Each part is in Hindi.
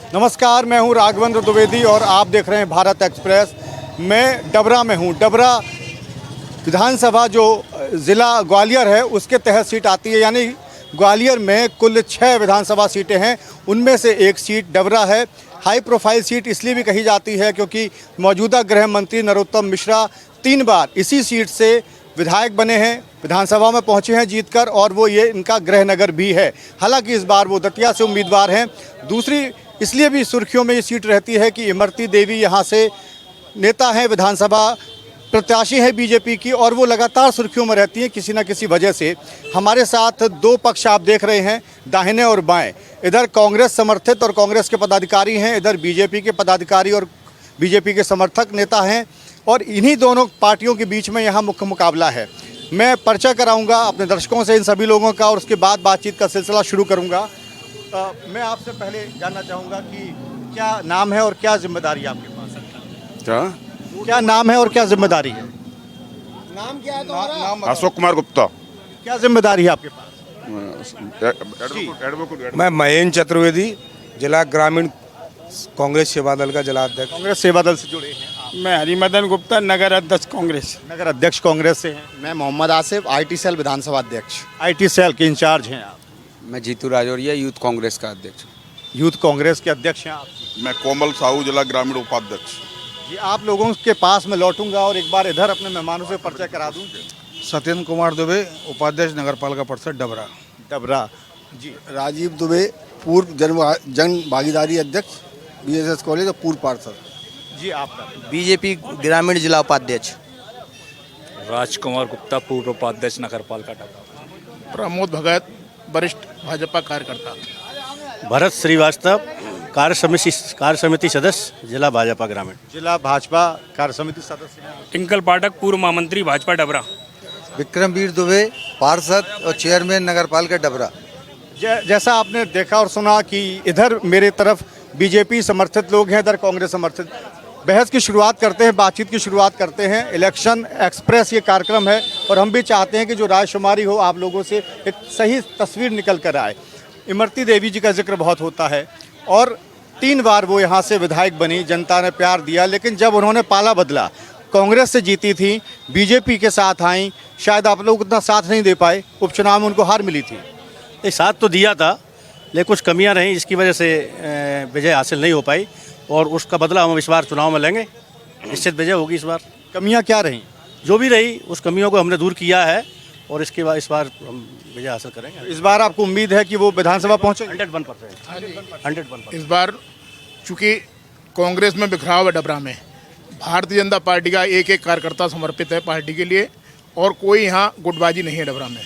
नमस्कार, मैं हूं राघवेंद्र द्विवेदी और आप देख रहे हैं भारत एक्सप्रेस। मैं डबरा में हूं। डबरा विधानसभा जो ज़िला ग्वालियर है उसके तहत सीट आती है, यानी ग्वालियर में कुल 6 विधानसभा सीटें हैं, उनमें से एक सीट डबरा है। हाई प्रोफाइल सीट इसलिए भी कही जाती है क्योंकि मौजूदा गृह मंत्री नरोत्तम मिश्रा 3 बार इसी सीट से विधायक बने हैं, विधानसभा में पहुंचे हैं जीतकर, और वो ये इनका गृह नगर भी है। हालांकि इस बार वो दतिया से उम्मीदवार हैं। दूसरी इसलिए भी सुर्खियों में ये सीट रहती है कि इमरती देवी यहाँ से नेता हैं, विधानसभा प्रत्याशी है बीजेपी की, और वो लगातार सुर्खियों में रहती हैं किसी न किसी वजह से। हमारे साथ 2 पक्ष आप देख रहे हैं, दाहिने और बाएं। इधर कांग्रेस समर्थित और कांग्रेस के पदाधिकारी हैं, इधर बीजेपी के पदाधिकारी और बीजेपी के समर्थक नेता हैं, और इन्हीं दोनों पार्टियों के बीच में यहाँ मुख्य मुकाबला है। मैं परिचय कराऊंगा अपने दर्शकों से इन सभी लोगों का, और उसके बाद बातचीत का सिलसिला शुरू करूँगा। मैं आपसे पहले जानना चाहूँगा कि क्या नाम है और क्या जिम्मेदारी है आपके पास? क्या नाम है और क्या जिम्मेदारी है? नाम क्या है तुम्हारा? अशोक कुमार गुप्ता। क्या जिम्मेदारी है आपके पास? मैं महेंद्र चतुर्वेदी, जिला ग्रामीण कांग्रेस सेवा दल का जिला अध्यक्ष। कांग्रेस सेवा दल से जुड़े हैं आप? मैं हरिमदन गुप्ता, नगर अध्यक्ष कांग्रेस। नगर अध्यक्ष कांग्रेस से हैं। मैं मोहम्मद आसिफ, आईटी सेल विधानसभा अध्यक्ष। आईटी सेल के इंचार्ज हैं आप? मैं जीतू राजौरिया, यूथ कांग्रेस का अध्यक्ष। यूथ कांग्रेस के अध्यक्ष हैं आप? मैं कोमल साहू, जिला ग्रामीण उपाध्यक्ष। जी, आप लोगों के पास में लौटूंगा और एक बार इधर अपने मेहमानों से परिचय करा दूं। सत्येंद्र कुमार दुबे, उपाध्यक्ष नगर पालिका परिषद डबरा। डबरा जी। राजीव दुबे, पूर्व जन भागीदारी अध्यक्ष बीएसएस कॉलेज और पूर्व पार्षद। जी, आपका? बीजेपी ग्रामीण जिला उपाध्यक्ष। राजकुमार गुप्ता, पूर्व उपाध्यक्ष नगर पालिका डबरा। प्रमोद भगत, वरिष्ठ भाजपा कार्यकर्ता। भरत श्रीवास्तव, कार्य समिति सदस्य, जिला भाजपा ग्रामीण। जिला भाजपा कार्य समिति सदस्य हैं। टिंकल पाठक, पूर्व महामंत्री भाजपा डबरा। विक्रमवीर दुबे, पार्षद और चेयरमैन नगर पालिका डबरा। जैसा आपने देखा और सुना कि इधर मेरे तरफ बीजेपी समर्थित लोग हैं, इधर कांग्रेस समर्थित। बहस की शुरुआत करते हैं, बातचीत की शुरुआत करते हैं। इलेक्शन एक्सप्रेस ये कार्यक्रम है और हम भी चाहते हैं कि जो रायशुमारी हो आप लोगों से एक सही तस्वीर निकल कर आए। इमरती देवी जी का जिक्र बहुत होता है और 3 बार वो यहाँ से विधायक बनी, जनता ने प्यार दिया, लेकिन जब उन्होंने पाला बदला, कांग्रेस से जीती थी, बीजेपी के साथ आई, शायद आप लोग उतना साथ नहीं दे पाए, उपचुनाव में उनको हार मिली थी। एक साथ तो दिया था, लेकिन कुछ कमियां रहीं जिसकी वजह से विजय हासिल नहीं हो पाई, और उसका बदला हम इस बार चुनाव में लेंगे। निश्चित विजय होगी इस बार। कमियां क्या रहीं? जो भी रही उस कमियों को हमने दूर किया है, और इसके बाद इस बार हम विजय हासिल करेंगे। इस बार आपको उम्मीद है कि वो विधानसभा पहुँचेंगे? 101%। इस बार चूंकि कांग्रेस में बिखराव है डबरा में, भारतीय जनता पार्टी का एक एक कार्यकर्ता समर्पित है पार्टी के लिए, और कोई यहाँ गुटबाजी नहीं है डबरा में,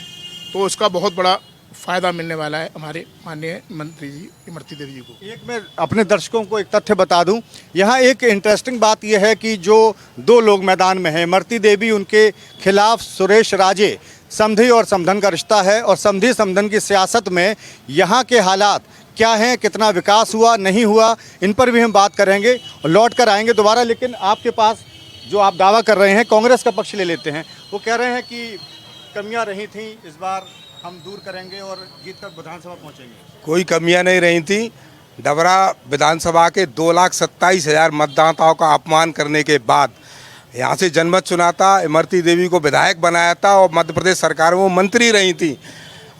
तो उसका बहुत बड़ा फ़ायदा मिलने वाला है हमारे माननीय मंत्री जी इमरती देवी जी को। एक मैं अपने दर्शकों को एक तथ्य बता दूं, यहाँ एक इंटरेस्टिंग बात यह है कि जो 2 लोग मैदान में हैं, इमरती देवी, उनके खिलाफ सुरेश राजे, समधी और समधन का रिश्ता है, और समधी समधन की सियासत में यहाँ के हालात क्या हैं, कितना विकास हुआ नहीं हुआ, इन पर भी हम बात करेंगे और लौट कर आएंगे दोबारा। लेकिन आपके पास जो आप दावा कर रहे हैं, कांग्रेस का पक्ष ले लेते हैं, वो कह रहे हैं कि कमियाँ रही थी, इस बार हम दूर करेंगे और जीत कर विधानसभा पहुंचेंगे। कोई कमियां नहीं रही थी। डबरा विधानसभा के 2,27,000 मतदाताओं का अपमान करने के बाद यहाँ से जनमत चुना था, इमरती देवी को विधायक बनाया था, और मध्य प्रदेश सरकार में वो मंत्री रही थी।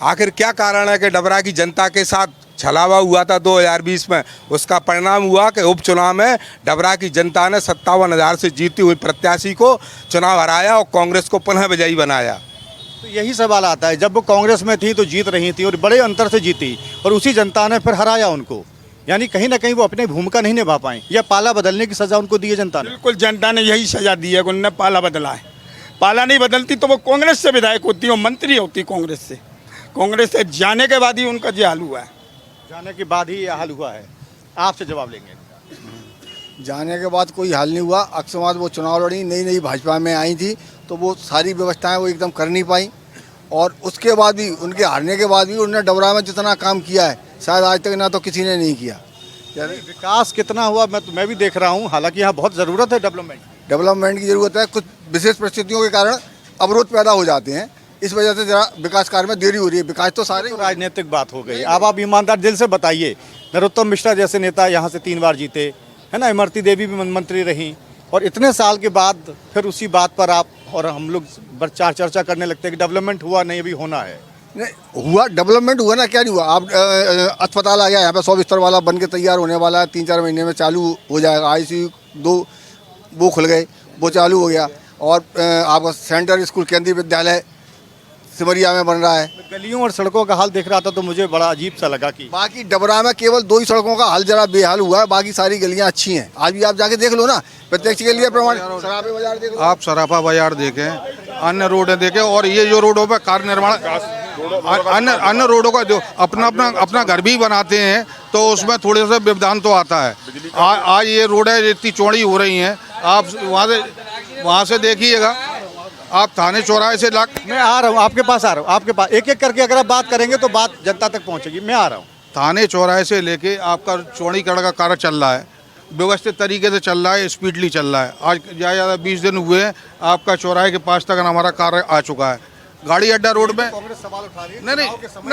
आखिर क्या कारण है कि डबरा की जनता के साथ छलावा हुआ था 2020 में? उसका परिणाम हुआ कि उपचुनाव में डबरा की जनता ने 57,000 से जीती हुई प्रत्याशी को चुनाव हराया और कांग्रेस को पुनः विजयी बनाया। तो यही सवाल आता है, जब वो कांग्रेस में थी तो जीत रही थी और बड़े अंतर से जीती, और उसी जनता ने फिर हराया उनको, यानी कहीं ना कहीं वो अपनी भूमिका नहीं निभा पाई, या पाला बदलने की सज़ा उनको दी है जनता ने? बिल्कुल, जनता ने यही सजा दी है, उन्होंने पाला बदला है। पाला नहीं बदलती तो वो कांग्रेस से विधायक होती, वो मंत्री होती कांग्रेस से। कांग्रेस से जाने के बाद ही उनका ये हाल हुआ है। जाने के बाद ही यह हाल हुआ है। आपसे जवाब लेंगे। जाने के बाद कोई हाल नहीं हुआ। अक्सर वो चुनाव लड़ी, नई भाजपा में आई थी, तो वो सारी व्यवस्थाएं वो एकदम कर नहीं पाई, और उसके बाद भी, उनके हारने के बाद भी उन्होंने डबरा में जितना काम किया है शायद आज तक ना तो किसी ने नहीं किया। विकास कितना हुआ मैं भी देख रहा हूँ, हालांकि यहाँ बहुत ज़रूरत है डेवलपमेंट की ज़रूरत है। कुछ विशेष परिस्थितियों के कारण अवरोध पैदा हो जाते हैं, इस वजह से जरा विकास कार्य में देरी हो रही है। विकास तो सारे तो राजनीतिक बात हो गई। अब आप ईमानदार दिल से बताइए, नरोत्तम मिश्रा जैसे नेता यहाँ से 3 बार जीते, है ना, इमरती देवी भी मंत्री रहीं, और इतने साल के बाद फिर उसी बात पर आप और हम लोग चर्चा करने लगते हैं कि डेवलपमेंट हुआ नहीं, अभी होना है। नहीं हुआ, डेवलपमेंट हुआ ना, क्या नहीं हुआ। आप अस्पताल आ गया यहाँ पे 100 बिस्तर वाला बन के तैयार होने वाला है, 3-4 महीने में चालू हो जाएगा। ICU 2 वो खुल गए, वो चालू हो गया। और आपका सेंटर स्कूल केंद्रीय विद्यालय सिमरिया में बन रहा है। गलियों और सड़कों का हाल देख रहा था तो मुझे बड़ा अजीब सा लगा कि बाकी डबरा में केवल 2 ही सड़कों का हाल जरा बेहाल हुआ है, बाकी सारी गलियां अच्छी हैं। आज भी आप जाके देख लो ना, प्रत्यक्ष के लिए प्रमाण। सराफा बाजार देख लो आप, सराफा बाजार देखें, अन्य रोडें देखें, और ये जो रोडों पर कार निर्माण, अन्य रोडों का जो अपना घर भी बनाते हैं तो उसमें थोड़े से व्यवधान तो आता है। आज ये रोडें इतनी चौड़ी हो रही हैं, आप वहाँ से देखिएगा, आप थाने चौराहे से मैं आ रहा हूँ, आपके पास आ रहा हूँ, आपके पास एक एक करके अगर आप बात करेंगे तो बात जनता तक पहुँचेगी। मैं आ रहा हूँ। थाने चौराहे से लेके आपका चौड़ीकरण का कार्य चल रहा है, व्यवस्थित तरीके से चल रहा है, स्पीडली चल रहा है। आज ज़्यादा 20 दिन हुए हैं, आपका चौराहे के पास तक हमारा कार्य आ चुका है। गाड़ी अड्डा रोड में सवाल उठा रही है।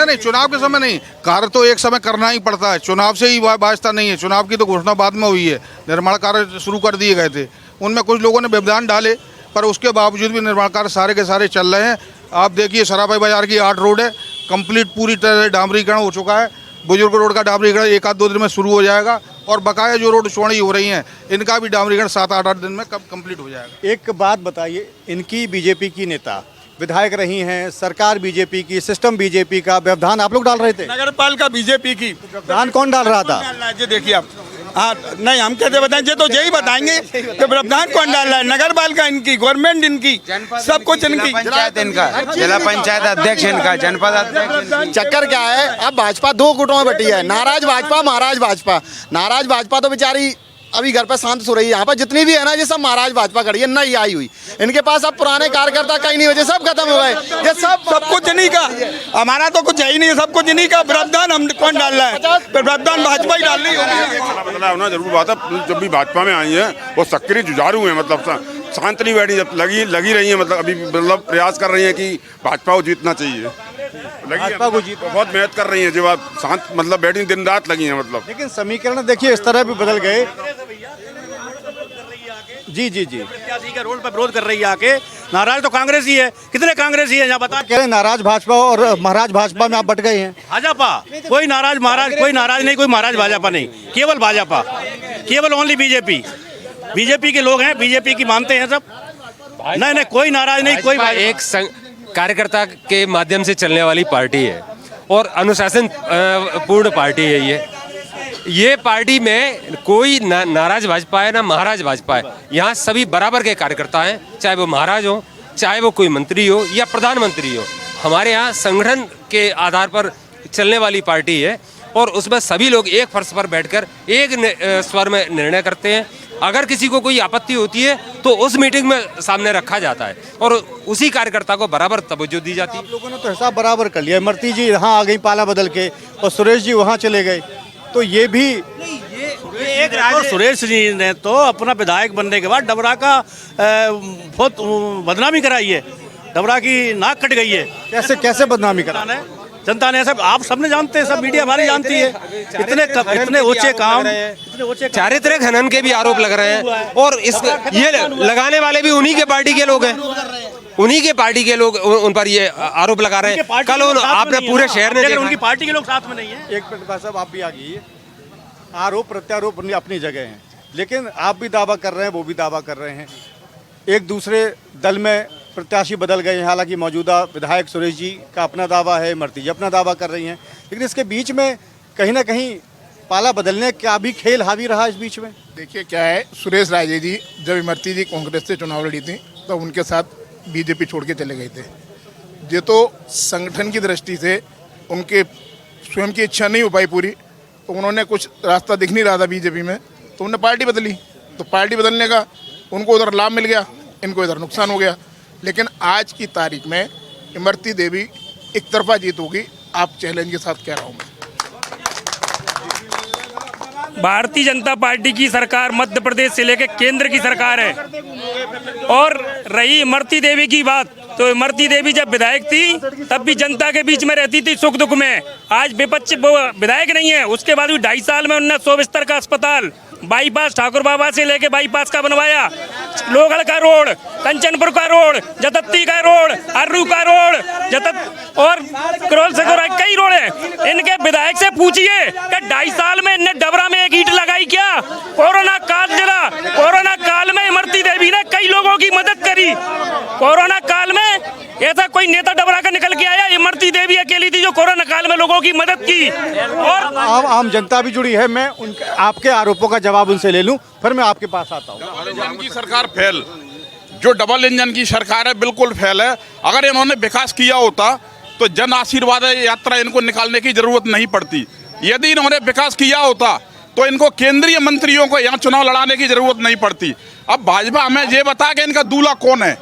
नहीं, चुनाव के समय नहीं, कार्य तो एक समय करना ही पड़ता है, चुनाव से ही वास्ता नहीं है। चुनाव की तो घोषणा बाद में हुई है, निर्माण कार्य शुरू कर दिए गए थे, उनमें कुछ लोगों ने व्यवधान डाले, पर उसके बावजूद भी निर्माण कार्य सारे के सारे चल रहे हैं। आप देखिए, सराफा बाजार की 8 रोड है, कंप्लीट पूरी तरह डामरीकरण हो चुका है। बुजुर्ग रोड का डामरीकरण 1-2 दिन में शुरू हो जाएगा, और बकाया जो रोड चौड़ी हो रही हैं इनका भी डामरीकरण 7-8 दिन में कंप्लीट हो जाएगा। एक बात बताइए, इनकी बीजेपी की नेता विधायक रही हैं, सरकार बीजेपी की, सिस्टम बीजेपी का, व्यवधान आप लोग डाल रहे थे। नगर पालिका बीजेपी की, व्यवधान कौन डाल रहा था? जी देखिए आप, हाँ नहीं हम कैसे बताएं, ये तो यही बताएंगे कि प्रावधान कौन डाल रहा है। नगर पालिका इनकी, गवर्नमेंट इनकी, सब कुछ इनकी, पंचायत इनका, जिला पंचायत अध्यक्ष इनका, जनपद अध्यक्ष। चक्कर क्या है, अब भाजपा 2 गुटों में बटी है, नाराज भाजपा, महाराज भाजपा। नाराज भाजपा तो बेचारी अभी घर पे शांत सो रही है। यहाँ पर जितनी भी है ना, ये सब महाराज भाजपा खड़ी है, नई आई हुई। इनके पास अब पुराने कार्यकर्ता कहीं नहीं बचे, सब खत्म हो गए। ये सब कुछ इन्हीं का, हमारा तो कुछ है ही नहीं, सब कुछ इन्हीं का। प्रावधान हम कौन डाल रहा है? प्रावधान भाजपा ही डाल रही होगी। बदलाव होना जरूर बात है। जब भी भाजपा में आई है वो सक्रिय जुझारू है, मतलब शांत नहीं बैठी, जब लगी रही है, मतलब अभी मतलब प्रयास कर रही है कि भाजपा को जीतना चाहिए। भाजपा को जीत बहुत मेहनत कर रही है, जब आप शांत मतलब बैठी दिन रात लगी है मतलब। लेकिन समीकरण देखिए इस तरह भी बदल गए। जी जी जी, प्रत्याशी का रोड पर विरोध कर रही है आके। नाराज तो कांग्रेस ही है, कितने कांग्रेसी है यहाँ बता। कह रहे हैं नाराज भाजपा और महाराज भाजपा में आप बट गए हैं। भाजपा, कोई नाराज महाराज, कोई नाराज नहीं, कोई महाराज भाजपा नहीं, केवल भाजपा, केवल ओनली बीजेपी। बीजेपी के लोग हैं, बीजेपी की मानते हैं सब। नहीं, कोई नाराज नहीं, कोई। एक कार्यकर्ता के माध्यम से चलने वाली पार्टी है और अनुशासन पूर्ण पार्टी है। ये पार्टी में कोई नाराज भाजपा है ना महाराज भाजपा है। यहाँ सभी बराबर के कार्यकर्ता हैं, चाहे वो महाराज हो, चाहे वो कोई मंत्री हो या प्रधानमंत्री हो। हमारे यहाँ संगठन के आधार पर चलने वाली पार्टी है और उसमें सभी लोग एक फर्श पर बैठकर एक स्वर में निर्णय करते हैं। अगर किसी को कोई आपत्ति होती है तो उस मीटिंग में सामने रखा जाता है और उसी कार्यकर्ता को बराबर तवज्जो दी जाती है। आप लोगों ने तो हिसाब बराबर कर लिया। इमरती जी यहाँ आ गई पाला बदल के, और सुरेश जी वहाँ चले गए, तो ये भी सुरेश जी ने तो अपना विधायक बनने के बाद डबरा का बहुत बदनामी कराई है। डबरा की नाक कट गई है। कैसे बदनामी करा? जनता ने, सब आप सबने जानते हैं, सब मीडिया हमारी जानती है। इतने ऊंचे काम, चारित्रिक हनन के भी आरोप लग रहे हैं और ये लगाने वाले भी उन्हीं के पार्टी के लोग हैं। उन्हीं के पार्टी के लोग उन पर ये आरोप लगा रहे हैं। कल आपने पूरे शहर में देखा, उनकी पार्टी के लोग साथ में नहीं है। एक मिनट भाई साहब, आप भी आ गई। आरोप प्रत्यारोप अपनी जगह हैं, लेकिन आप भी दावा कर रहे हैं, वो भी दावा कर रहे हैं। एक दूसरे दल में प्रत्याशी बदल गए हैं। हालांकि मौजूदा विधायक सुरेश जी का अपना दावा है, इमरती जी अपना दावा कर रही हैं, लेकिन इसके बीच में कहीं ना कहीं पाला बदलने का भी खेल हावी रहा इस बीच में। देखिए क्या है, सुरेश राजे जी जब इमरती जी कांग्रेस से चुनाव लड़ी थी तो उनके साथ बीजेपी छोड़ के चले गए थे। ये तो संगठन की दृष्टि से उनके स्वयं की इच्छा नहीं हो पाई पूरी, तो उन्होंने कुछ रास्ता दिख नहीं रहा था बीजेपी में, तो उन्होंने पार्टी बदली। तो पार्टी बदलने का उनको उधर लाभ मिल गया, इनको इधर नुकसान हो गया। लेकिन आज की तारीख में इमरती देवी एक तरफा जीत होगी, आप चैलेंज के साथ कह रहा हूँ मैं। भारतीय जनता पार्टी की सरकार मध्य प्रदेश से लेकर केंद्र की सरकार है। और रही इमरती देवी की बात, तो इमरती देवी जब विधायक थी तब भी जनता के बीच में रहती थी सुख दुख में। आज विपक्ष वो विधायक नहीं है, उसके बाद भी 2.5 साल में उन्होंने 100 बिस्तर का अस्पताल, बाईपास ठाकुर बाबा से लेके बाईपास का बनवाया, लोहगढ़ का रोड, कंचनपुर का रोड, जतत्ती का रोड, अर्रू का रोड, और करोल से कई रोड है। इनके विधायक से पूछिए कि 2.5 साल में इनने डबरा में एक ईंट लगाई क्या? कोरोना काल चला, कोरोना काल में इमरती देवी ने कई लोगों की मदद करी। कोरोना काल में ऐसा कोई नेता डबरा का निकल के आया? इमरती देवी अकेली थी जो कोरोना काल में लोगों की मदद की। और आम जनता भी जुड़ी है। मैं आपके आरोपों का जवाब उनसे ले लूं, फिर मैं आपके पास आता हूं। डबल इंजन की सरकार फेल, जो डबल इंजन की सरकार है बिल्कुल फेल है। अगर इन्होंने विकास किया होता तो जन आशीर्वाद यात्रा इनको निकालने की जरूरत नहीं पड़ती। यदि इन्होंने विकास किया होता तो इनको केंद्रीय मंत्रियों को यहाँ चुनाव लड़ाने की जरूरत नहीं पड़ती। अब भाजपा हमें ये बता कि इनका दूल्हा कौन है,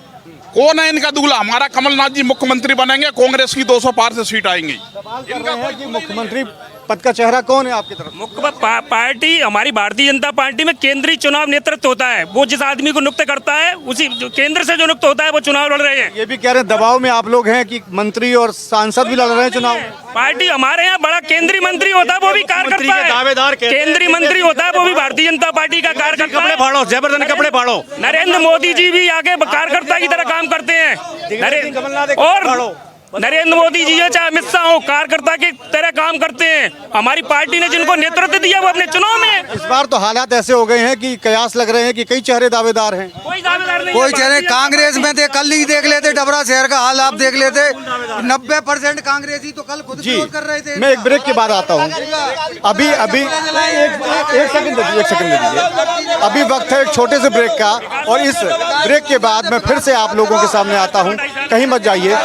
कौन है इनका दूल्हा? हमारा कमलनाथ जी मुख्यमंत्री बनेंगे, कांग्रेस की 200 पार से सीट आएंगी। कि मुख्यमंत्री पद का चेहरा कौन है आपकी तरफ? मुख्य पार्टी हमारी भारतीय जनता पार्टी में केंद्रीय चुनाव नेतृत्व होता है। वो जिस आदमी को नियुक्त करता है उसी केंद्र से जो नियुक्त होता है वो चुनाव लड़ रहे हैं। ये भी कह रहे हैं दबाव में आप लोग हैं कि मंत्री और सांसद भी लड़ रहे हैं चुनाव। पार्टी हमारे यहाँ बड़ा केंद्रीय मंत्री होता है, वो भी कार्यकर्ता है। दावेदार केंद्रीय मंत्री होता है, वो भी भारतीय जनता पार्टी का कार्यकर्ता। कपड़े फाड़ो, जबरदस्त कपड़े फाड़ो। नरेंद्र मोदी जी भी आगे कार्यकर्ता की तरह काम करते हैं। और नरेंद्र मोदी जी है चाहे अमित शाह हो, कार्यकर्ता की तरह काम करते हैं। हमारी पार्टी ने जिनको नेतृत्व दिया वो अपने चुनाव में। इस बार तो हालात ऐसे हो गए हैं कि कयास लग रहे हैं कि कई चेहरे दावेदार हैं। कोई दावेदार नहीं, कोई चेहरे कांग्रेस में थे, कल ही देख लेते डबरा शहर का हाल, आप देख लेते 90% कांग्रेसी तो कल खुद जी विरोध कर रहे थे। मैं एक ब्रेक के बाद आता हूँ। अभी एक सेकंड दीजिए। अभी वक्त है एक छोटे से ब्रेक का, और इस ब्रेक के बाद मैं फिर से आप लोगों के सामने आता हूँ। कहीं मत जाइए।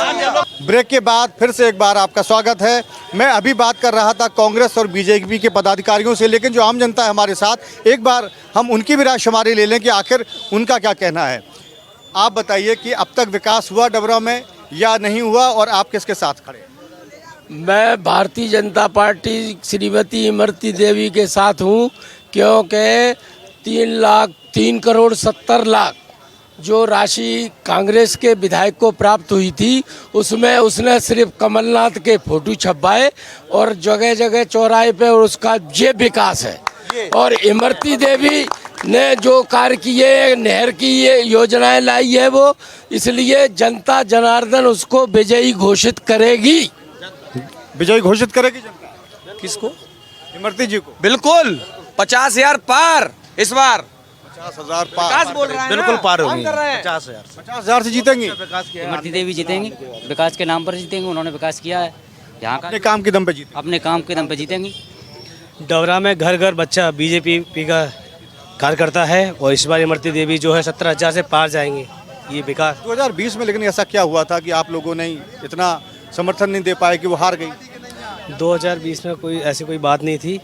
ब्रेक के बाद फिर से एक बार आपका स्वागत है। मैं अभी बात कर रहा था कांग्रेस और बीजेपी के पदाधिकारियों से, लेकिन जो आम जनता है हमारे साथ, एक बार हम उनकी भी रायशुमारी ले लें कि आखिर उनका क्या कहना है। आप बताइए कि अब तक विकास हुआ डबरा में या नहीं हुआ, और आप किसके साथ खड़े? मैं भारतीय जनता पार्टी श्रीमती इमरती देवी के साथ हूँ, क्योंकि 3 करोड़ 70 लाख जो राशि कांग्रेस के विधायक को प्राप्त हुई थी, उसमें उसने सिर्फ कमलनाथ के फोटो छपवाए और जगह जगह चौराहे पे, और उसका ये विकास है। और इमरती देवी ने जो कार्य किए, नहर की ये योजनाएं लाई है, वो इसलिए जनता जनार्दन उसको विजयी घोषित करेगी। विजयी घोषित करेगी जनता? किसको? इमरती जी को। बिल्कुल 50,000 पार इस बार। 50,000 पार बोल रहा है, बिल्कुल पार होगी। 50,000 से जीतेंगी। इमरती देवी जीतेंगी, विकास के नाम पर जीतेंगी। उन्होंने विकास किया है यहाँ का, अपने काम के दम पे जीते। अपने काम के दम पे जीतेंगी। डबरा में घर घर बच्चा बीजेपी का कार्यकर्ता है, और इस बार इमरती देवी जो है 17,000 से पार जाएंगे। ये विकास 2020 में लेकिन ऐसा क्या हुआ था कि आप लोगों ने इतना समर्थन नहीं दे पाए कि वो हार गई? 2020 में कोई ऐसी कोई बात नहीं थी,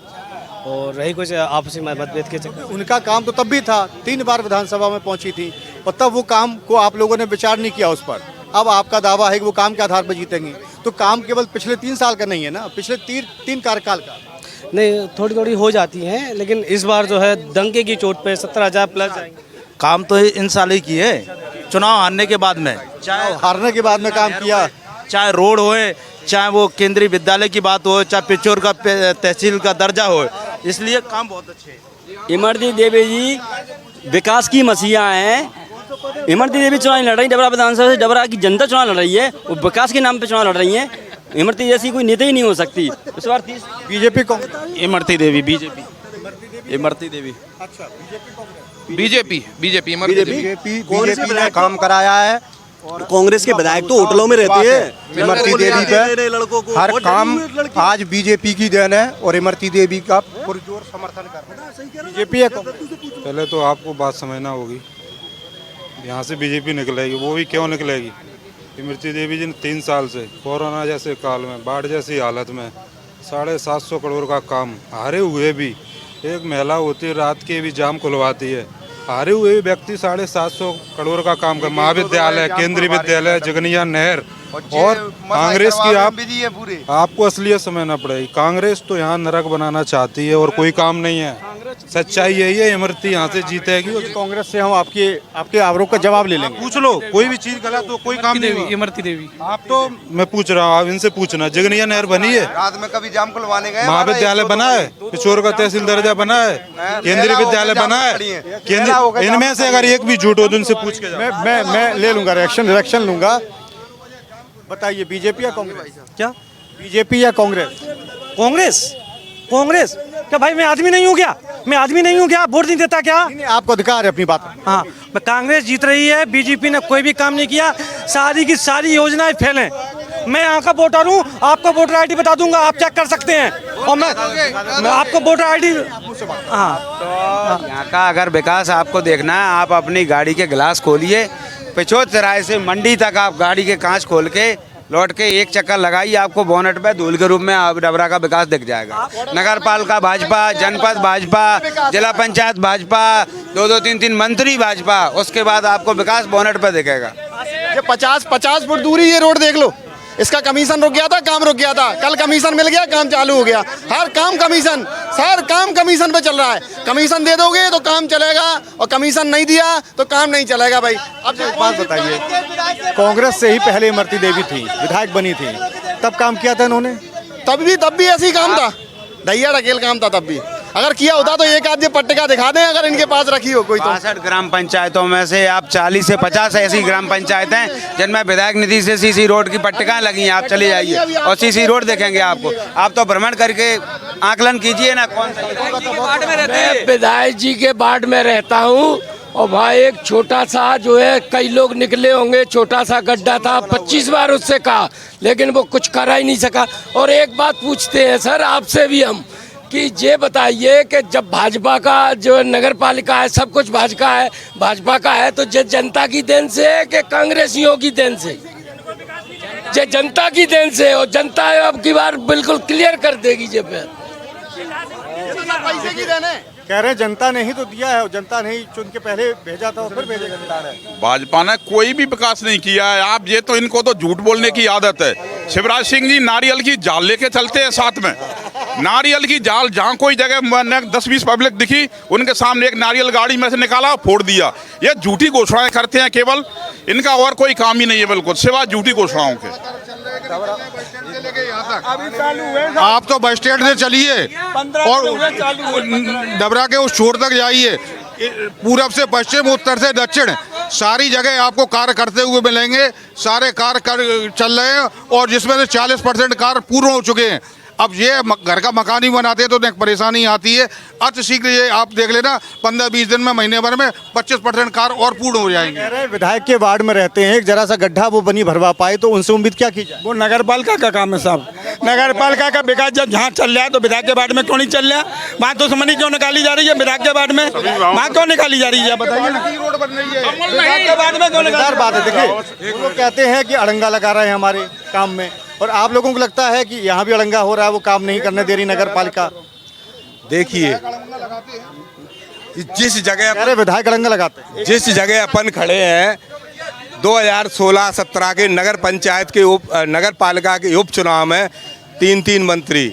और रही कुछ आपसी मतभेद के चक्कर। उनका काम तो तब भी था, 3 बार विधानसभा में पहुंची थी, और तब वो काम को आप लोगों ने विचार नहीं किया उस पर। अब आपका दावा है कि वो काम के आधार पर जीतेंगी, तो काम केवल पिछले 3 साल का नहीं है ना, पिछले 3 कार्यकाल का। नहीं, थोड़ी थोड़ी हो जाती हैं, लेकिन इस बार जो है दंगे की चोट पे 17,000 प्लस जाएंगे। काम तो इन साल ही किए, चुनाव हारने के बाद में, चाहे हारने के बाद में काम किया, चाहे रोड होए, चाहे वो केंद्रीय विद्यालय की बात हो, चाहे पिचोर का तहसील का दर्जा हो, इसलिए काम बहुत अच्छे हैं। इमरती देवी जी विकास की मसीहा हैं। इमरती देवी चुनाव लड़ रही, डबरा विधानसभा से डबरा की जनता चुनाव लड़ रही है, वो विकास के नाम पे चुनाव लड़ रही है। इमरती जैसी कोई नेता ही नहीं हो सकती। इस बार बीजेपी को इमरती देवी, बीजेपी इमरती देवी, अच्छा बीजेपी बीजेपी ने काम कराया है, और कांग्रेस के विधायक तो होटलों में रहते हैं। इमरती देवी पे हर काम आज बीजेपी की देन है, और इमरती देवी का पुरजोर समर्थन कर रहे हैं। बीजेपी है। पहले तो आपको बात समझना होगी, यहाँ से बीजेपी निकलेगी, वो भी क्यों निकलेगी? इमरती देवी जी ने 3 साल से कोरोना जैसे काल में, बाढ़ जैसी हालत में 750 करोड़ का काम, हारे हुए भी, एक महिला होती है रात के भी जाम खुलवाती है, हारे हुए व्यक्ति 750 करोड़ का काम कर, महाविद्यालय, केंद्रीय विद्यालय, जगनिया नहर, और कांग्रेस की आपको असलियत समझना पड़ेगी। कांग्रेस तो यहाँ नरक बनाना चाहती है, और कोई काम नहीं है। सच्चाई यही है, इमरती यहाँ से जीतेगी। कांग्रेस से हम आपके आरोप का जवाब ले लेंगे। पूछ लो, कोई भी चीज गलत हो, कोई काम नहीं हुआ। इमरती देवी। आप तो मैं पूछ रहा हूँ, आप इनसे पूछना। जगनिया नहर बनी है, रात में कभी जाम खुलवाने गए, महाविद्यालय बना है, पिछोर का तहसील दर्जा बना है, केंद्रीय विद्यालय बना है, केंद्र। इनमें से अगर एक भी झूठ हो तो उनसे पूछ के जाओ। मैं ले लूंगा, रिएक्शन लूंगा। बताइए, बीजेपी या कांग्रेस? क्या बीजेपी या कांग्रेस? कांग्रेस क्या भाई, मैं आदमी नहीं हूँ क्या? मैं आदमी नहीं हूँ क्या? वोट नहीं देता क्या? नहीं, आपको अधिकार है अपनी बात। हाँ, कांग्रेस जीत रही है। बीजेपी ने कोई भी काम नहीं किया, सारी की सारी योजनाएं फेल हैं। मैं यहाँ का वोटर हूँ, आपको वोटर आईडी बता दूंगा, आप चेक कर सकते हैं। और मैं आपको वोटर आईडी। हाँ, यहाँ का अगर विकास आपको देखना है, आप अपनी गाड़ी के गिलास खोलिए, पिछोर चौराहे से मंडी तक आप गाड़ी के कांच खोल के लौट के एक चक्कर लगाइए, आपको बोनट पे धूल के रूप में डबरा का विकास दिख जाएगा। नगर पालिका भाजपा, जनपद भाजपा, जिला पंचायत भाजपा, 2-2, 3-3 मंत्री भाजपा, उसके बाद आपको विकास बोनट पे दिखेगा। ये 50 फुट दूरी ये रोड देख लो, इसका कमीशन रुक गया था, काम रुक गया था। कल कमीशन मिल गया, काम चालू हो गया। हर काम कमीशन, सर काम कमीशन पे चल रहा है। कमीशन दे दोगे तो काम चलेगा, और कमीशन नहीं दिया तो काम नहीं चलेगा भाई। अब एक बात बताइए, कांग्रेस से ही पहले इमरती देवी थी, विधायक बनी थी, तब काम किया था इन्होंने? तब भी ऐसे ही काम था, ढैया ढकेल काम था। तब भी अगर किया होता तो एक आध पट्टिका दिखा दें, अगर इनके पास रखी हो कोई तो। 62 ग्राम पंचायतों में से आप 40 से 50 ऐसी ग्राम पंचायत हैं जिनमें विधायक निधि से सीसी रोड की पट्टिकाएं लगी हैं। आप चले जाइए और सीसी रोड देखेंगे आपको। आप तो भ्रमण करके आकलन कीजिए ना, कौन सा। मैं विधायक जी के वार्ड में रहता हूँ, और भाई एक छोटा सा जो है, कई लोग निकले होंगे, छोटा सा गड्ढा था, 25 बार उससे कहा, लेकिन वो कुछ करा ही नहीं सका। और एक बात पूछते हैं सर आपसे भी हम, कि ये बताइए कि जब भाजपा का जो नगर पालिका है, सब कुछ भाजपा का है, तो ये जनता की देन से है कि कांग्रेसियों की देन से? ये जनता की देन से, और जनता अब की बार बिल्कुल क्लियर कर देगी। ये पे पैसे की देन है, कह रहे हैं जनता ने ही तो दिया है, जनता ने ही चुन के पहले भेजा था और फिर भेजेगा। भाजपा ने कोई भी विकास नहीं किया है। आप ये तो इनको तो झूठ बोलने की आदत है। शिवराज सिंह जी नारियल की जाल लेके चलते हैं साथ में। नारियल की जाल जहाँ कोई जगह 10-20 पब्लिक दिखी, उनके सामने एक नारियल गाड़ी में से निकाला, फोड़ दिया। ये झूठी घोषणाएं करते हैं केवल, इनका और कोई काम ही नहीं है बिल्कुल, सिवाय झूठी घोषणाओं के। आप तो बस स्टैंड से चलिए और डबरा के उस छोर तक जाइए, पूरब से पश्चिम, उत्तर से दक्षिण, सारी जगह आपको कार्य करते हुए मिलेंगे। सारे कार्य चल रहे हैं, और जिसमें से 40% कार्य पूर्ण हो चुके हैं। अब ये घर का मकान ही बनाते हैं तो एक परेशानी आती है। अति शीघ्र ये आप देख लेना, 15-20 दिन में, महीने भर में 25% कार्य और पूर्ण हो जाएंगे। कह रहे हैं विधायक के वार्ड में रहते हैं, एक जरा सा गड्ढा वो बनी भरवा पाए, तो उनसे उम्मीद क्या की जाए? वो नगर पालिका का काम है साहब। नगर पालिका का विकास जब जहाँ चल रहा है तो विधायक के वार्ड में क्यों नहीं चल रहा? वहाँ तो समझ क्यों निकाली जा रही है विधायक के वार्ड में? वहाँ क्यों निकाली जा रही है बताइए ना। रोड बन रही है, विधायक के वार्ड में क्यों निकाली? बात है, देखिए वो लोग कहते हैं कि अड़ंगा लगा रहे हैं हमारे काम में, और आप लोगों को लगता है कि यहाँ भी अड़ंगा हो रहा है, वो काम नहीं करने दे रही नगर पालिका। देखिए, जिस जगह विधायक अड़ंगा लगाते हैं, जिस जगह अपन खड़े हैं, 2016-17 के नगर पंचायत के नगर पालिका के उपचुनाव में 3 मंत्री,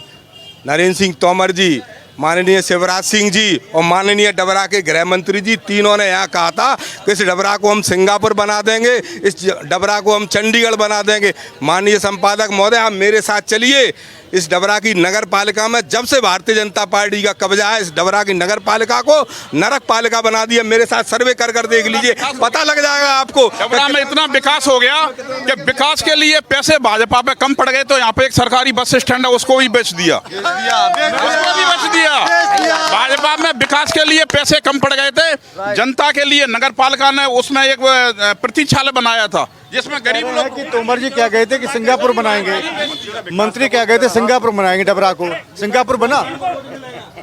नरेंद्र सिंह तोमर जी, माननीय शिवराज सिंह जी और माननीय डबरा के गृह मंत्री जी, तीनों ने यहाँ कहा था कि इस डबरा को हम सिंगापुर बना देंगे, इस डबरा को हम चंडीगढ़ बना देंगे। माननीय संपादक महोदय, आप मेरे साथ चलिए। इस डबरा की नगर पालिका में जब से भारतीय जनता पार्टी का कब्जा है, इस डबरा की नगर पालिका को नरक पालिका बना दिया। मेरे साथ सर्वे कर देख लीजिए, पता लग जाएगा आपको। डबरा में इतना विकास हो गया कि विकास के लिए पैसे भाजपा पे कम पड़ गए, तो यहाँ पे एक सरकारी बस स्टैंड है, उसको भी बेच दिया। भाजपा में विकास के लिए पैसे कम पड़ गए थे, जनता के लिए नगर पालिका ने उसमें एक प्रतीक्षालय बनाया था, जिसमें गरीब लोग। तोमर जी क्या गए थे कि सिंगापुर बनाएंगे, मंत्री क्या गए थे सिंगापुर बनाएंगे डबरा को, सिंगापुर बना।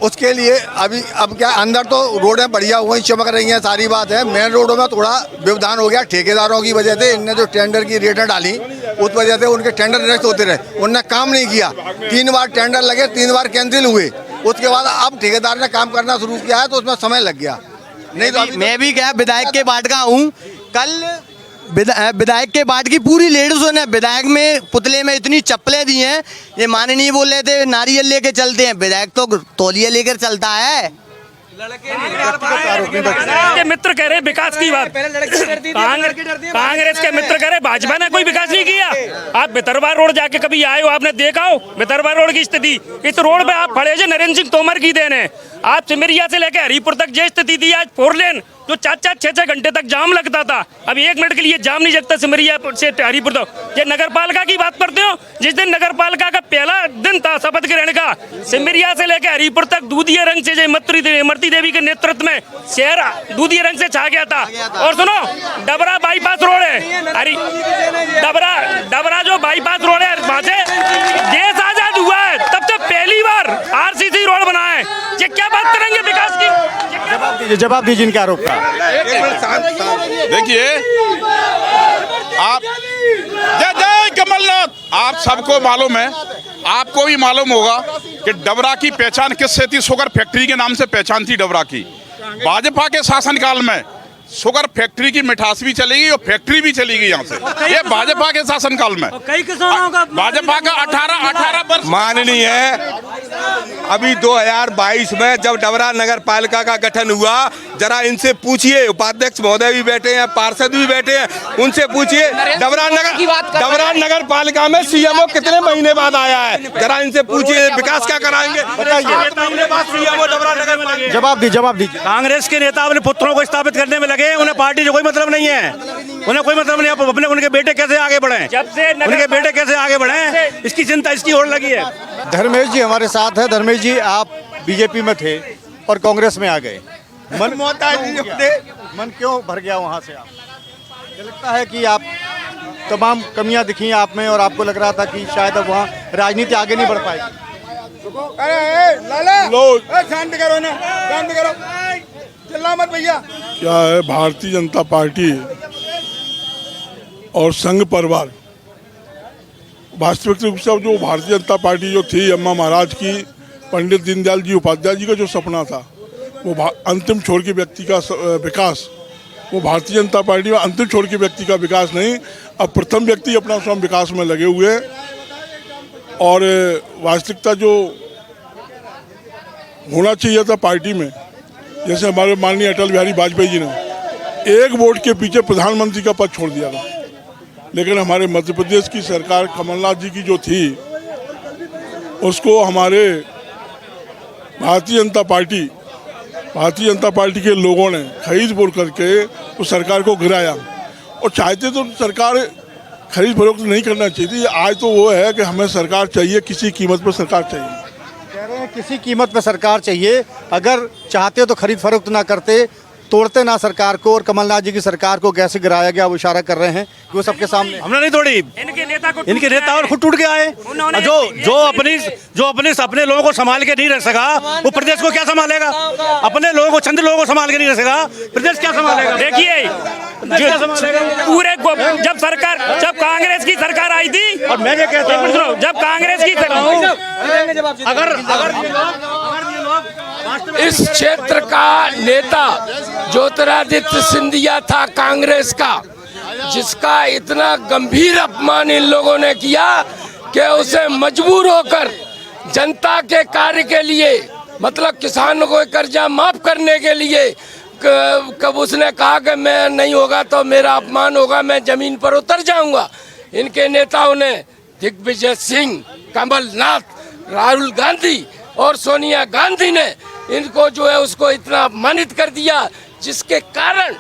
उसके लिए अब क्या, अंदर तो रोडें बढ़िया हुई, चमक रही हैं, सारी बात है। मेन रोडों में थोड़ा व्यवधान हो गया ठेकेदारों की वजह से। इनने जो टेंडर की रेटें डाली, उस वजह से उनके टेंडर निरस्त होते रहे, उनने काम नहीं किया। 3 बार टेंडर लगे, 3 बार कैंसिल हुए। उसके बाद अब ठेकेदार ने काम करना शुरू किया है, तो उसमें समय लग गया। नहीं तो मैं भी क्या विधायक के वार्ड का हूँ। कल विधायक के वार्ड की पूरी लेडीजों ने विधायक में पुतले में इतनी चप्पलें दी हैं। ये माननीय बोल रहे थे नारियल लेके चलते हैं, विधायक तो तौलिया लेकर चलता है। के मित्र कह रहे विकास की बात, कांग्रेस के मित्र कह रहे भाजपा ने कोई विकास नहीं किया। आप भितरवार रोड जाके कभी आए हो, आपने देखा हो भितरवार रोड की स्थिति? इस रोड पे आप खड़े जो नरेंद्र सिंह तोमर की देन है। आप सिमरिया से लेकर हरिपुर तक जो स्थिति थी, आज 4 लेन जो 4-4, 6-6 घंटे तक जाम लगता था, अब 1 मिनट के लिए जाम नहीं लगता सिमरिया से हरिपुर तक। ये नगर पालिका की बात करते हो, जिस दिन नगर पालिका का पहला दिन था शपथ ग्रहण का, सिमरिया से लेकर हरिपुर तक दूधिया रंग से इमरती देवी के नेतृत्व में शहर दूधिया रंग से छा गया था। और सुनो, डबरा बाईपास रोड है, डबरा जो बाईपास रोड है, वहां से देश आजाद हुआ है तब से पहली बार आरसीसी रोड बना है। ये क्या बात करेंगे विकास की? जवाब दीजिए इनके आरोप का। देखिए, आप जय जय कमलनाथ, आप सबको मालूम है, आपको भी मालूम होगा कि डबरा की पहचान किससे थी? शुगर फैक्ट्री के नाम से पहचान थी डबरा की। भाजपा के शासनकाल में शुगर फैक्ट्री की मिठास भी चली गई और फैक्ट्री भी चली गई यहाँ से। ये भाजपा के शासनकाल में कई किसानों का भाजपा का 18 वर्ष माननीय है। अभी 2022 में जब डबरा नगर पालिका का गठन हुआ, जरा इनसे पूछिए, उपाध्यक्ष महोदय भी बैठे हैं, पार्षद भी बैठे हैं, उनसे पूछिए डबरा नगर पालिका में सीएमओ कितने महीने बाद आया है? जरा इनसे पूछिए विकास क्या कराएंगे? 7 महीने बाद सीएमओ डबरा नगर पालिका। जवाब दीजिए। कांग्रेस के नेता अपने पुत्रों को स्थापित करने में लगे, उन्हें पार्टी से कोई मतलब नहीं है, उन्हें कोई मतलब नहीं। अपने उनके बेटे कैसे आगे बढ़े, इसकी चिंता इसकी ओर लगी है। धर्मेश जी हमारे साथ है। धर्मेश जी, आप बीजेपी में थे और कांग्रेस में आ गए, मन क्यों भर गया वहां से? आप मुझे लगता है कि आप तमाम कमियां दिखी आप में और आपको लग रहा था कि शायद अब वहाँ राजनीति आगे नहीं बढ़ पाएगी। क्या है, भारतीय जनता पार्टी और संघ परिवार वास्तविक रूप से जो भारतीय जनता पार्टी जो थी अम्मा महाराज की, पंडित दीनदयाल जी उपाध्याय जी का जो सपना था, वो अंतिम छोर के व्यक्ति का विकास, वो भारतीय जनता पार्टी में अंतिम छोर के व्यक्ति का विकास नहीं, अब प्रथम व्यक्ति अपना स्वयं विकास में लगे हुए। और वास्तविकता जो होना चाहिए था पार्टी में, जैसे हमारे माननीय अटल बिहारी वाजपेयी जी ने 1 वोट के पीछे प्रधानमंत्री का पद छोड़ दिया था, लेकिन हमारे मध्य प्रदेश की सरकार कमलनाथ जी की जो थी, उसको हमारे भारतीय जनता पार्टी के लोगों ने खरीद फरोख्त करके उस सरकार को गिराया। और चाहते तो सरकार खरीद फरोख्त नहीं करना चाहिए थी। आज तो वो है कि हमें सरकार चाहिए, किसी कीमत पर सरकार चाहिए। कह रहे हैं किसी कीमत पर सरकार चाहिए, अगर चाहते तो खरीद फरोख्त ना करते, तोड़ते ना सरकार को। और कमलनाथ जी की सरकार को कैसे गिराया गया वो इशारा कर रहे हैं कि वो सबके सामने। हमने नहीं तोड़ी, इनके नेता और खुद टूट के आए। जो अपने लोगों को संभाल के नहीं रह सका, वो प्रदेश को क्या संभालेगा? अपने लोगों को, चंद लोगों को संभाल के नहीं रह सका, प्रदेश क्या संभालेगा? देखिए, पूरे जब कांग्रेस की सरकार आई थी, और मैं ये कहता हूं, जब कांग्रेस की इस क्षेत्र का नेता ज्योतिरादित्य सिंधिया था कांग्रेस का, जिसका इतना गंभीर अपमान इन लोगों ने किया कि उसे मजबूर होकर जनता के कार्य के लिए, मतलब किसानों को कर्जा माफ करने के लिए, कब उसने कहा कि मैं नहीं होगा तो मेरा अपमान होगा, मैं जमीन पर उतर जाऊंगा। इनके नेताओं ने, दिग्विजय सिंह, कमलनाथ, राहुल गांधी और सोनिया गांधी ने इनको जो है उसको इतना अपमानित कर दिया, जिसके कारण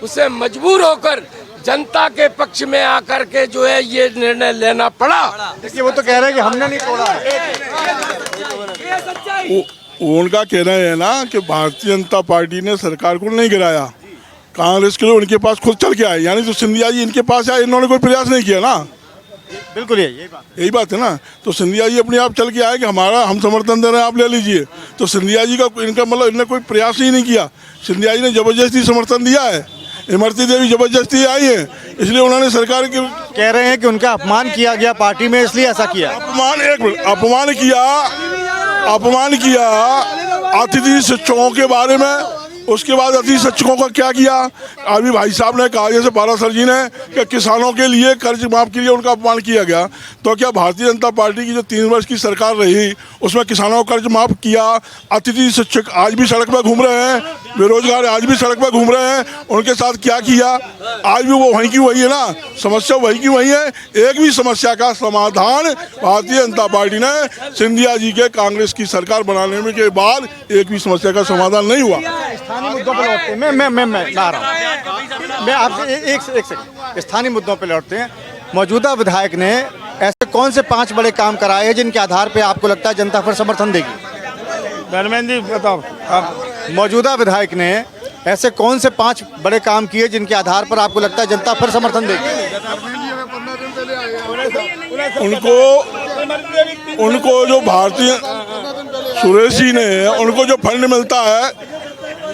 उसे मजबूर होकर जनता के पक्ष में आकर के जो है ये निर्णय लेना पड़ा। देखिए, वो तो कह रहे हैं कि हमने नहीं तोड़ा है। उनका कहना है ना कि भारतीय जनता पार्टी ने सरकार को नहीं गिराया, कांग्रेस के लोग उनके पास खुद चल के आए, यानी तो सिंधिया जी इनके पास आए, इन्होंने कोई प्रयास नहीं किया ना। बिल्कुल यही बात है ना। तो सिंधिया जी अपने आप चल के आए कि हम समर्थन दे रहे हैं, आप ले लीजिए। तो सिंधिया जी का इनका मतलब इन्होंने कोई प्रयास ही नहीं किया। सिंधिया जी ने जबरदस्ती समर्थन दिया है, इमरती देवी जबरदस्ती आई है, इसलिए उन्होंने सरकार के कह रहे हैं कि उनका अपमान किया गया पार्टी में, इसलिए ऐसा किया। अपमान किया अतिथि शिक्षकों के बारे में उसके बाद अति शिक्षकों का क्या किया? अभी भाई साहब ने कहा, जैसे पारासर जी ने, कि किसानों के लिए कर्ज माफ के लिए उनका अपमान किया गया। तो क्या भारतीय जनता पार्टी की जो 3 वर्ष की सरकार रही उसमें किसानों का कर्ज माफ किया? अतिथि शिक्षक आज भी सड़क पर घूम रहे हैं, बेरोजगार आज भी सड़क पर घूम रहे हैं, उनके साथ क्या किया? आज भी वो वहीं की वही है ना, समस्या वही की वही है। एक भी समस्या का समाधान भारतीय जनता पार्टी ने सिंधिया जी के कांग्रेस की सरकार बनाने में के बाद एक भी समस्या का समाधान नहीं हुआ। स्थानीय मुद्दों पर लौटते हैं, मैं ला रहा हूँ, मैं आपसे एक सेकंड स्थानीय मुद्दों पर लौटते हैं। मौजूदा विधायक ने ऐसे कौन से 5 बड़े काम कराए हैं जिनके आधार पे आपको लगता है जनता फिर समर्थन देगी? धर्मेंद्र जी बताओ। मौजूदा विधायक ने ऐसे कौन से 5 बड़े काम किए जिनके आधार पर आपको लगता है जनता फिर समर्थन देगी? उनको जो भारतीय सुरेश जी ने, उनको जो फंड मिलता है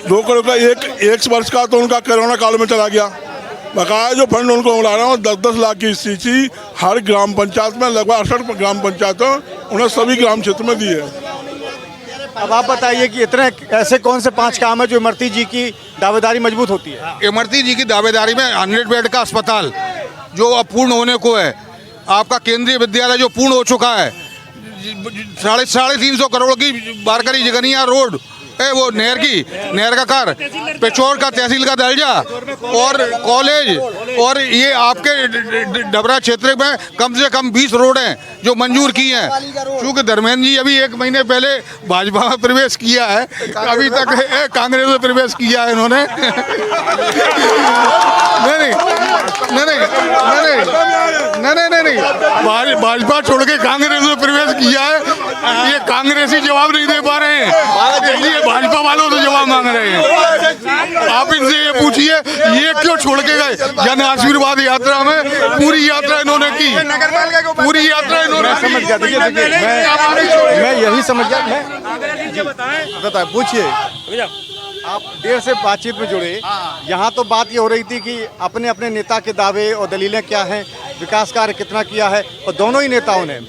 2 करोड़ का, एक वर्ष का, तो उनका कोरोना काल में चला गया। बकाया जो फंड उनको मिला रहा हूँ 10-10 लाख की स्थिति हर ग्राम पंचायत में, लगभग 68 ग्राम पंचायतों, उन्हें सभी ग्राम क्षेत्र में दी है। अब आप बताइए कि इतने ऐसे कौन से 5 काम है जो इमरती जी की दावेदारी मजबूत होती है? इमरती जी की दावेदारी में 100 बेड का अस्पताल जो अब पूर्ण होने को है, आपका केंद्रीय विद्यालय जो पूर्ण हो चुका है, 350 करोड़ की बारकरी जगनिया रोड, वो नहर का कार, पिछोर का तहसील का दर्जा और कॉलेज, और ये आपके डबरा क्षेत्र में कम से कम 20 रोड हैं जो मंजूर की हैं। क्योंकि धर्मेंद्र जी अभी 1 महीने पहले भाजपा में प्रवेश किया है, अभी तक कांग्रेस में प्रवेश किया है इन्होंने। नहीं, भाजपा छोड़ के कांग्रेस में प्रवेश किया है। ये कांग्रेसी जवाब नहीं दे पा रहे हैं, भाजपा वालों से जवाब मांग रहे हैं। आप इनसे ये पूछिए ये क्यों छोड़ के गए? जन आशीर्वाद यात्रा में पूरी यात्रा इन्होंने की, पूरी यात्रा इन्होंने समझ गया। मैं यही समझ गया। बताए पूछिए, आप देर से बातचीत में जुड़े, यहाँ तो बात ये हो रही थी कि अपने अपने नेता के दावे और दलीलें क्या हैं, विकास कार्य कितना किया है, और दोनों ही नेताओं ने,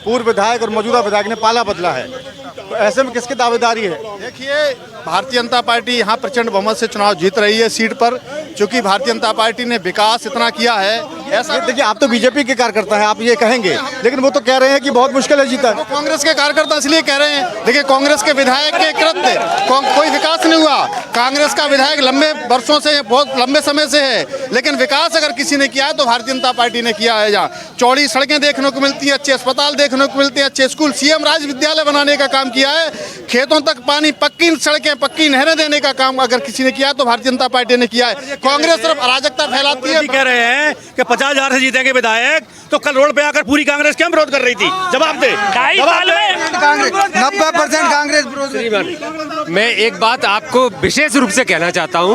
पूर्व विधायक और मौजूदा विधायक ने पाला बदला है। तो ऐसे में किसकी दावेदारी है? देखिए, भारतीय जनता पार्टी यहाँ प्रचंड बहुमत से चुनाव जीत रही है सीट पर, क्योंकि भारतीय जनता पार्टी ने विकास इतना किया है। ऐसा देखिए, आप तो बीजेपी के कार्यकर्ता हैं, आप ये कहेंगे, लेकिन वो तो कह रहे हैं कि बहुत मुश्किल है जीता। वो कांग्रेस के कार्यकर्ता इसलिए कह रहे हैं, देखिए कांग्रेस के विधायक के कृत्य कोई विकास नहीं हुआ। कांग्रेस का विधायक लंबे वर्षों से, बहुत लंबे समय से है, लेकिन विकास अगर किसी ने किया है तो भारतीय जनता पार्टी ने किया है। जहाँ चौड़ी सड़कें देखने को मिलती हैं, अच्छे अस्पताल देखने को मिलते हैं, अच्छे स्कूल, सीएम राज विद्यालय बनाने का काम किया है, खेतों तक पानी, पक्की सड़कें, पक्की नहरें देने का काम अगर किसी ने किया है तो भारतीय जनता पार्टी ने किया है। कांग्रेस सिर्फ अराजकता फैलाती है। कह रहे हैं कि 50,000 से जीतेंगे विधायक, तो कल रोड पे आकर पूरी कांग्रेस क्यों विरोध कर रही थी? जवाब दे। 90% कांग्रेस विरोध। मैं एक बात आपको विशेष रूप से कहना चाहता हूँ,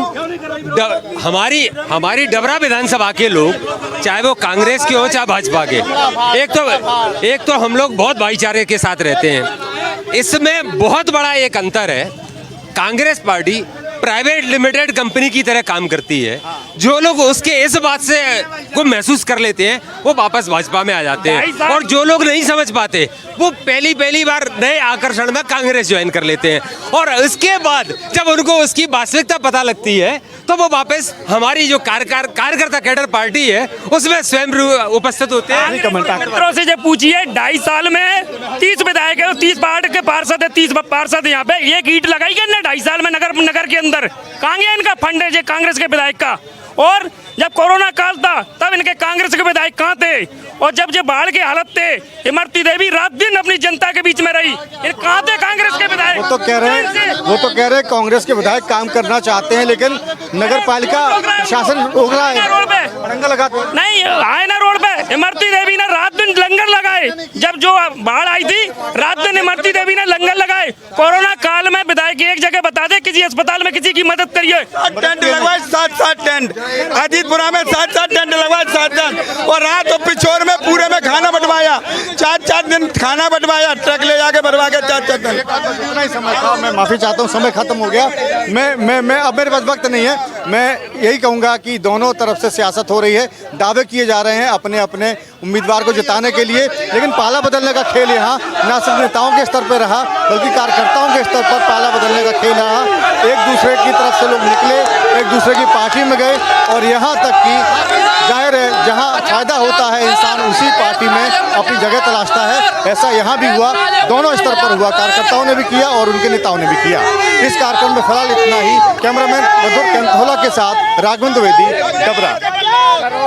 हमारी डबरा विधानसभा के लोग, चाहे वो कांग्रेस के हो चाहे भाजपा के, एक तो हम लोग बहुत भाईचारे के साथ रहते हैं। इसमें बहुत बड़ा एक अंतर है, Congress party private limited company की तरह काम करती है। जो लोग उसके इस बात से को महसूस कर लेते हैं वो वापस भाजपा में आ जाते हैं, और जो लोग नहीं समझ पाते वो पहली बार नए आकर्षण में कांग्रेस ज्वाइन कर लेते हैं, और उसके बाद जब उनको उसकी वास्तविकता पता लगती है तो वो वापस हमारी जो कार्यकर्ता कैडर पार्टी है उसमें स्वयं उपस्थित होते हैं। मित्रों से जब पूछिए, 2.5 साल में 30 विधायक है, 30 पार्टी के पार्षद है, 30 पार्षद यहाँ पे, एक ईंट लगाई गई ना 2.5 साल में नगर के अंदर। कहाँ गया इनका फंड है कांग्रेस के विधायक का? और जब कोरोना काल था तब इनके कांग्रेस के विधायक कहाँ थे? और जब बाढ़ की हालत थे, इमरती देवी रात दिन अपनी जनता के बीच में रही, कहाँ थे कांग्रेस के विधायक? वो तो कह रहे हैं कांग्रेस के विधायक काम करना चाहते हैं, लेकिन नगर पालिका शासन रोक रहा है, रोड पे नहीं आए ना रोड पे। इमरती देवी ने रात दिन लंगर लगाए, जब जो बाढ़ आई थी रात दिन इमरती देवी ने लंगर लगाए। कोरोना काल में विधायक एक जगह बता दे किसी अस्पताल में किसी की मदद करिए। टेंट लगवाए, 7 टेंट, अजीतपुरा में 7 टेंट लगवाए, 7 और रात और पिछोर में पूरे में खाना बंटवाया, 4 दिन खाना बंटवाया, ट्रक ले जाके भरवा के 4 दिन। नहीं समझता, मैं माफी चाहता हूँ, समय खत्म हो गया। मैं अब मेरे पास वक्त नहीं है। मैं यही कहूँगा कि दोनों तरफ से सियासत हो रही है, दावे किए जा रहे हैं अपने अपने उम्मीदवार को जिताने के लिए, लेकिन पाला बदलने का खेल यहाँ न सिर्फ नेताओं के स्तर पर रहा बल्कि कार्यकर्ताओं के स्तर पर पाला बदलने का खेल रहा। एक दूसरे की तरफ से लोग निकले, एक दूसरे की पार्टी में गए और यहाँ तक कि जाहिर है जहाँ फायदा होता है इंसान उसी पार्टी में अपनी जगह तलाशता है। ऐसा यहाँ भी हुआ, दोनों स्तर पर हुआ, कार्यकर्ताओं ने भी किया और उनके नेताओं ने भी किया। इस कार्यक्रम में फिलहाल इतना ही। कैमरामैन मधुर कैंथोला के साथ राघवेंद्र द्विवेदी, डबरा।